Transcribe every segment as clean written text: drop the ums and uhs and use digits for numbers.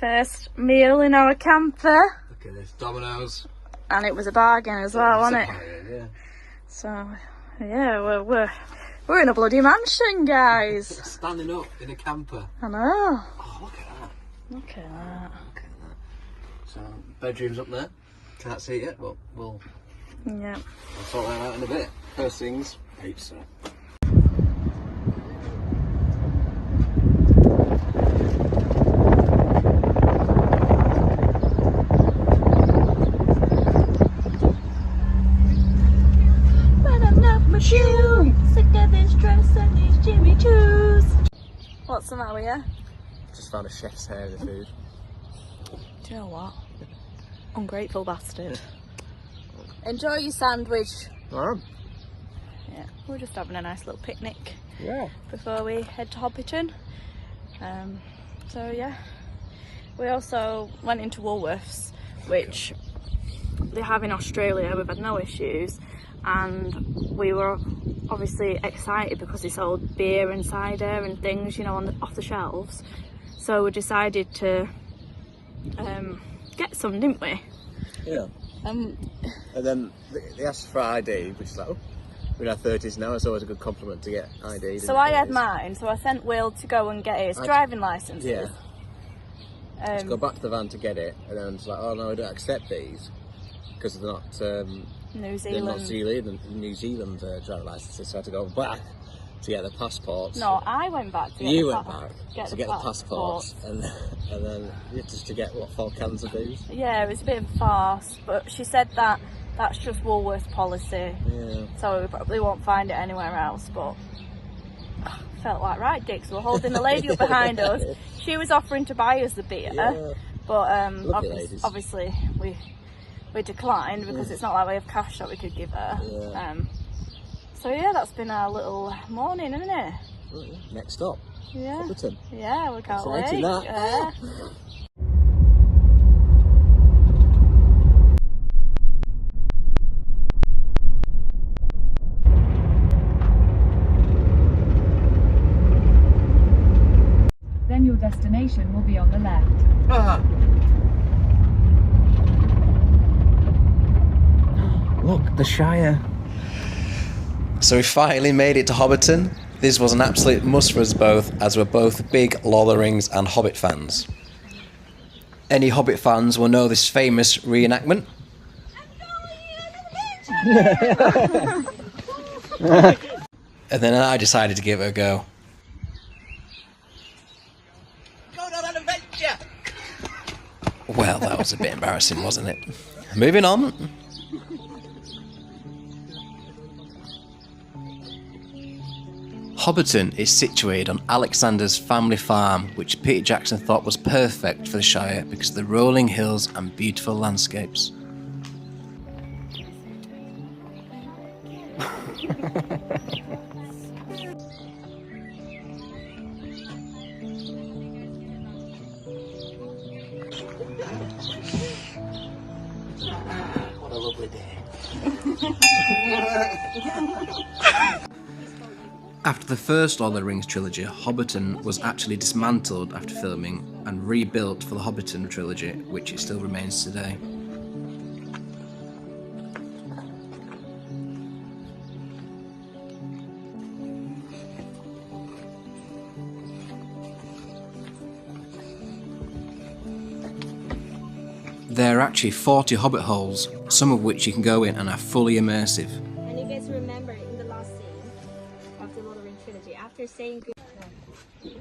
First meal in our camper. Look at this, Domino's. And it was a bargain as well, wasn't it? Yeah. So, yeah, we're in a bloody mansion, guys. Standing up in a camper. I know. Oh, look at that. Look at that. Look at that. So, bedroom's up there. Can't see it yet, but we'll sort that out in a bit. First things, pizza. Sick of this dress and these Jimmy Choos. What's the matter with you? Just found a chef's hair in the food. Do you know what? Ungrateful bastard. Enjoy your sandwich. Yeah, We're just having a nice little picnic. Yeah. Before we head to Hobbiton. So yeah. We also went into Woolworths, which they have in Australia. We've had no issues. And we were obviously excited because they sold beer and cider and things, you know, off the shelves. So we decided to get some, didn't we? Yeah. And then they asked for ID, which is like, oh, we're in our 30s now. It's always a good compliment to get ID. So I had mine, so I sent Will to go and get his driving licences. Yeah. Let's go back to the van to get it, and then it's like, oh no, I don't accept these because they're not. New Zealand driving licences, so I had to go back to get the passports. No, I went back to get you the went back to get the passports, and then just to get, what, 4 cans of booze? Yeah, it was a bit of a farce, but she said that that's just Woolworths policy, so we probably won't find it anywhere else, but felt like right dicks. We're holding the lady up behind us. She was offering to buy us the beer, but obviously we declined because it's not like we have cash that we could give her. So yeah, that's been our little morning, isn't it? Next stop, Hobbiton. Yeah, we can't wait. Then your destination will be on the left. Look, the Shire. So we finally made it to Hobbiton. This was an absolute must for us both, as we're both big Lord of the Rings and Hobbit fans. Any Hobbit fans will know this famous reenactment. And then I decided to give it a go. Going on an adventure! Well, that was a bit embarrassing, wasn't it? Moving on. Hobbiton is situated on Alexander's family farm, which Peter Jackson thought was perfect for the Shire because of the rolling hills and beautiful landscapes. What a lovely day. After the first Lord of the Rings trilogy, Hobbiton was actually dismantled after filming and rebuilt for the Hobbiton trilogy, which it still remains today. There are actually 40 Hobbit holes, some of which you can go in and are fully immersive. And you guys remember in the last scene of the Lord of the Rings trilogy, after saying good. Hey,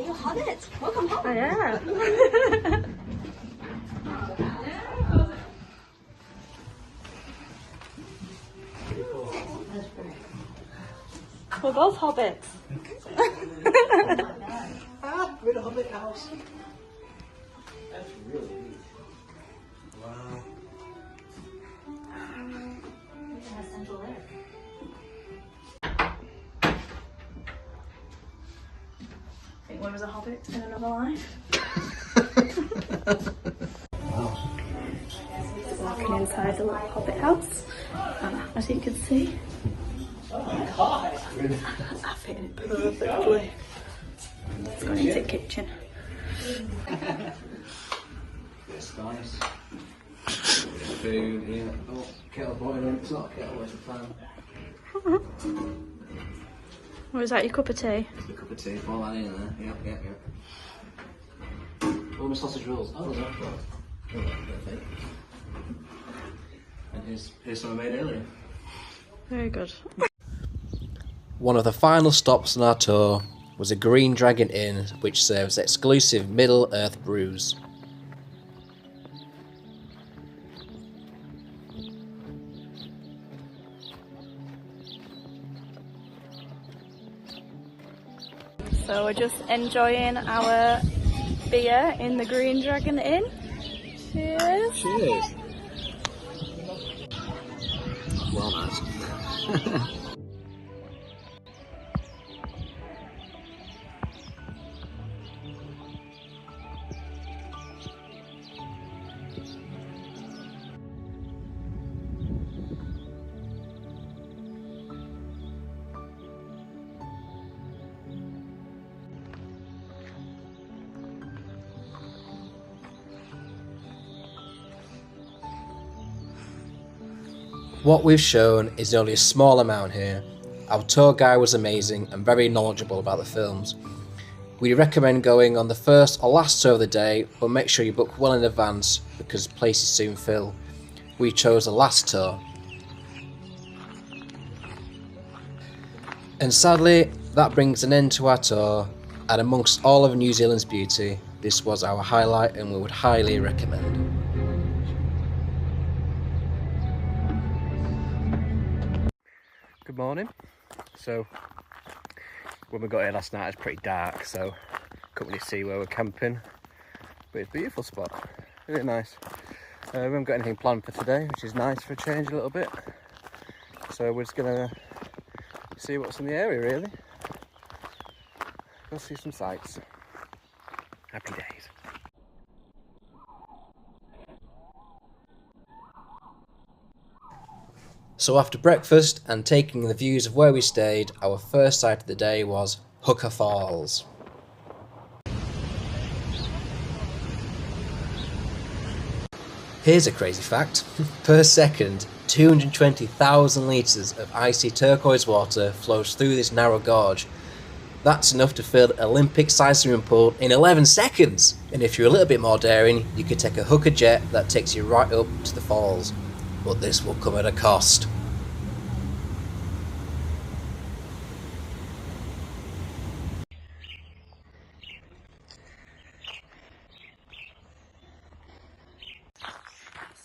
you Hobbit! Welcome home! Oh, yeah. We're both hobbits. We're in a Hobbit house. That's really neat. Wow. It has central air. I think one was a hobbit in another life. Walking inside the little hobbit house, and as you can see, I fit in perfectly. Let's go into the kitchen. Spice. Food, yeah. Oh, kettle boiling. It's not a kettle, it's a fan. Or is that your cup of tea? It's a cup of tea, pour that in there. Yep. Oh, my sausage rolls. Oh, there's that for perfect. And here's some I made earlier. Very good. One of the final stops on our tour was a Green Dragon Inn, which serves exclusive Middle-earth brews. So we're just enjoying our beer in the Green Dragon Inn. Cheers! Cheers! Well, nice. What we've shown is only a small amount here. Our tour guide was amazing and very knowledgeable about the films. We recommend going on the first or last tour of the day, but make sure you book well in advance because places soon fill. We chose the last tour. And sadly, that brings an end to our tour, and amongst all of New Zealand's beauty, this was our highlight and we would highly recommend. Good morning. So when we got here last night it was pretty dark, so couldn't really see where we're camping, but it's a beautiful spot, really nice. We haven't got anything planned for today, which is nice for a change a little bit, so we're just gonna see what's in the area really. Go see some sights. Happy days. So after breakfast and taking the views of where we stayed, our first sight of the day was Hooker Falls. Here's a crazy fact. Per second, 220,000 litres of icy turquoise water flows through this narrow gorge. That's enough to fill an Olympic-sized swimming pool in 11 seconds! And if you're a little bit more daring, you could take a hooker jet that takes you right up to the falls. But this will come at a cost.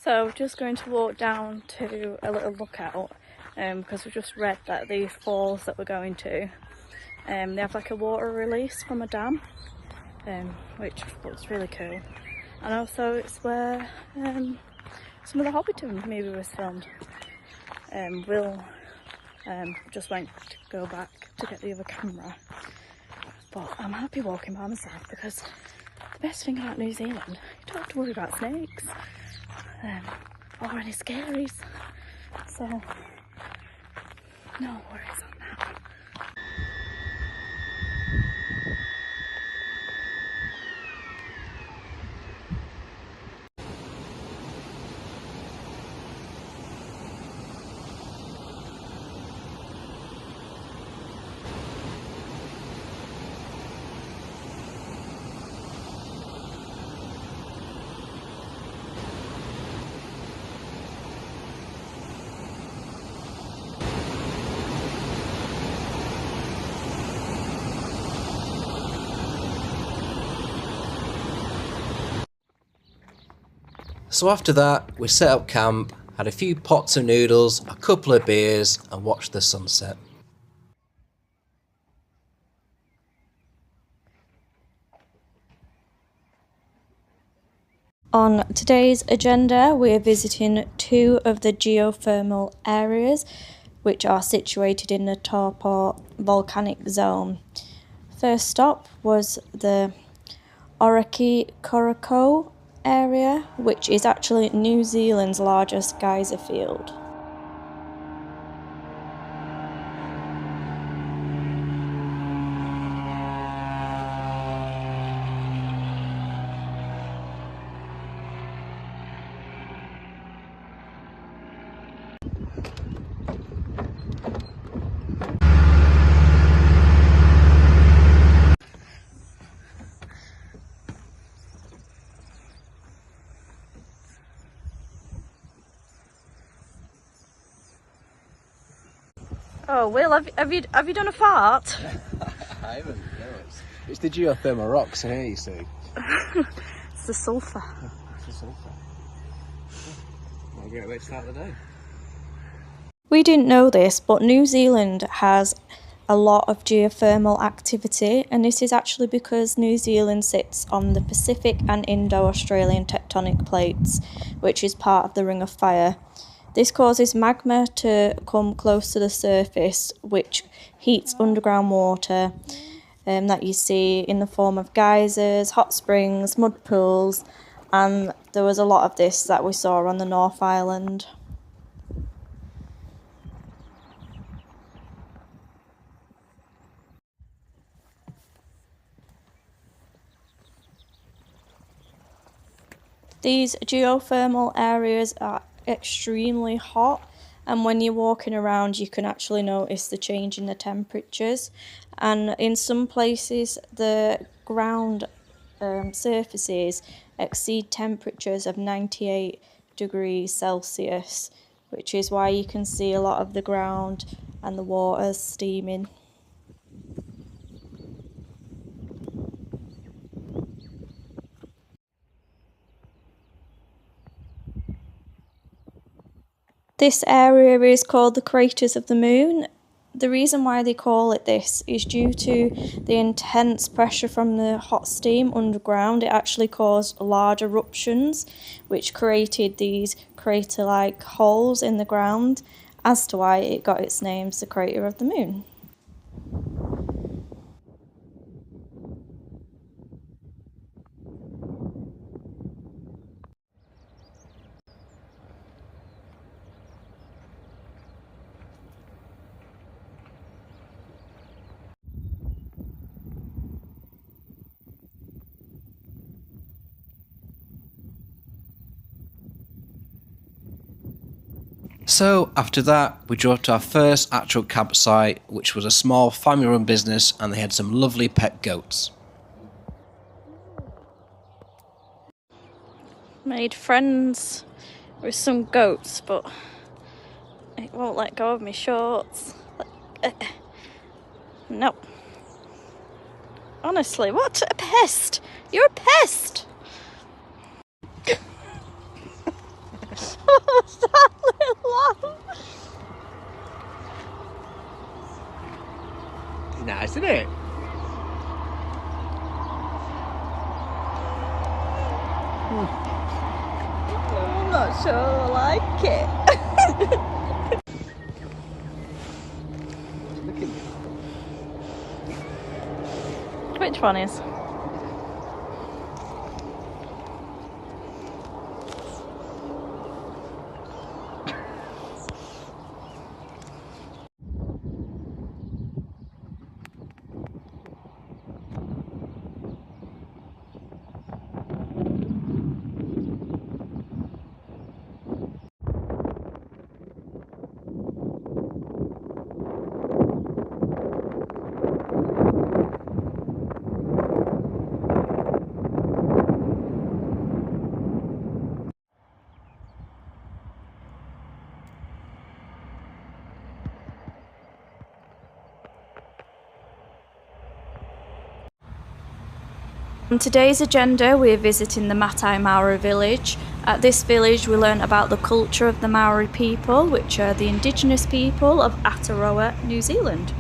So just going to walk down to a little lookout because we've just read that these falls that we're going to, they have like a water release from a dam, which looks really cool. And also it's where some of the Hobbiton movie was filmed. Will just went to go back to get the other camera, but I'm happy walking by myself because the best thing about New Zealand, you don't have to worry about snakes or any scaries, so no worries on that. So after that, we set up camp, had a few pots of noodles, a couple of beers, and watched the sunset. On today's agenda, we are visiting two of the geothermal areas which are situated in the Taupo volcanic zone. First stop was the Oraki Koroko area, which is actually New Zealand's largest geyser field. Oh, Will, have you done a fart? I haven't, no. It's the geothermal rocks here, you see. It's the sulphur. It's the sulphur. What a great way to start the day. We didn't know this, but New Zealand has a lot of geothermal activity, and this is actually because New Zealand sits on the Pacific and Indo-Australian tectonic plates, which is part of the Ring of Fire. This causes magma to come close to the surface, which heats underground water that you see in the form of geysers, hot springs, mud pools, and there was a lot of this that we saw on the North Island. These geothermal areas are extremely hot, and when you're walking around you can actually notice the change in the temperatures, and in some places the ground surfaces exceed temperatures of 98 degrees Celsius, which is why you can see a lot of the ground and the water steaming. This area is called the Craters of the Moon. The reason why they call it this is due to the intense pressure from the hot steam underground. It actually caused large eruptions, which created these crater-like holes in the ground, as to why it got its name, the Crater of the Moon. So after that, we drove to our first actual campsite, which was a small family-run business, and they had some lovely pet goats. Made friends with some goats, but it won't let go of my shorts. No. Honestly, what a pest! You're a pest! What was that little laugh? Nice, isn't it? I'm not sure I like it. Which one is? On today's agenda, we're visiting the Maori Village. At this village, we learn about the culture of the Maori people, which are the indigenous people of Aotearoa, New Zealand.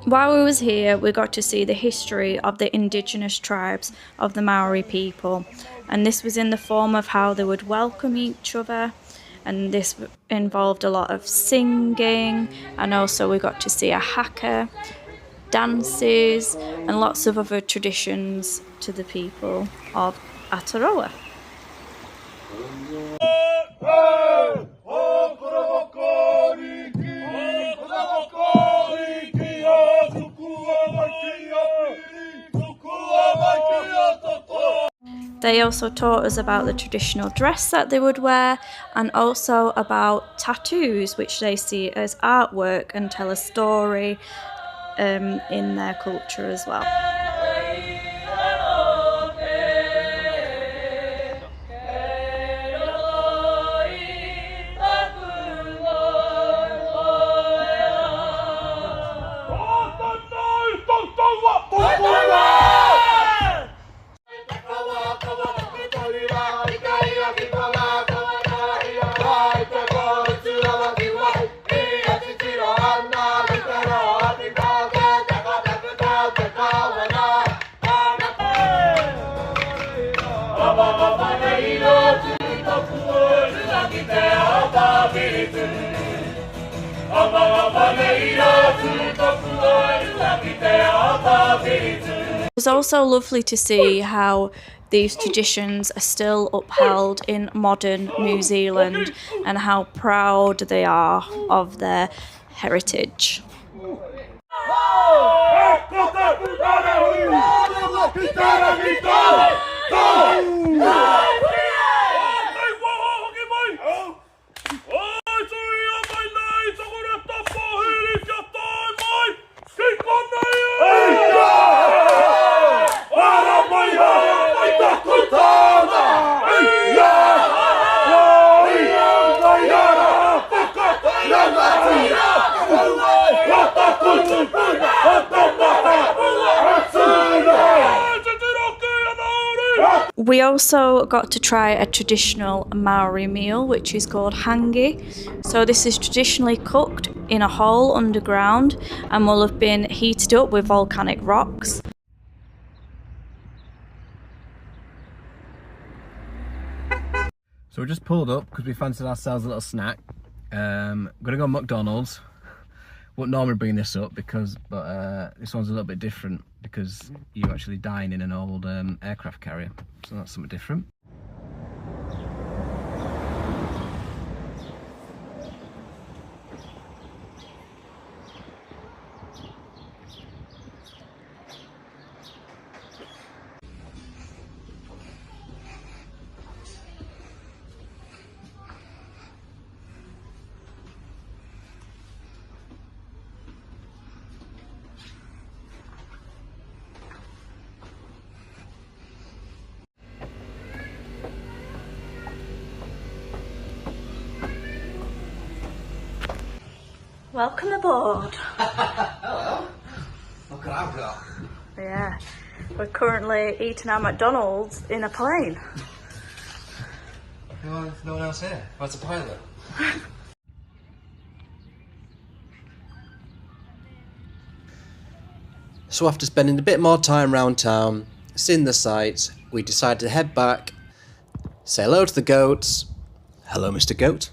While we was here, we got to see the history of the indigenous tribes of the Maori people, and this was in the form of how they would welcome each other, and this involved a lot of singing, and also we got to see a haka, dances, and lots of other traditions to the people of Aotearoa. They also taught us about the traditional dress that they would wear, and also about tattoos, which they see as artwork and tell a story in their culture as well. It's also lovely to see how these traditions are still upheld in modern New Zealand and how proud they are of their heritage. We also got to try a traditional Maori meal, which is called hangi. So this is traditionally cooked in a hole underground and will have been heated up with volcanic rocks. So we just pulled up because we fancied ourselves a little snack. Gonna go McDonald's. Wouldn't normally bring this up but this one's a little bit different because you actually dine in an old aircraft carrier, so that's something different. Welcome aboard. Hello. Look what I've got. Yeah, we're currently eating our McDonald's in a plane. No one else here. What's a pilot? So after spending a bit more time around town, seeing the sights, we decided to head back, say hello to the goats. Hello, Mr. Goat.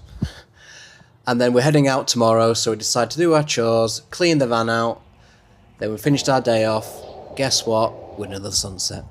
And then we're heading out tomorrow, so we decided to do our chores, clean the van out. Then we finished our day off. Guess what? We're another sunset.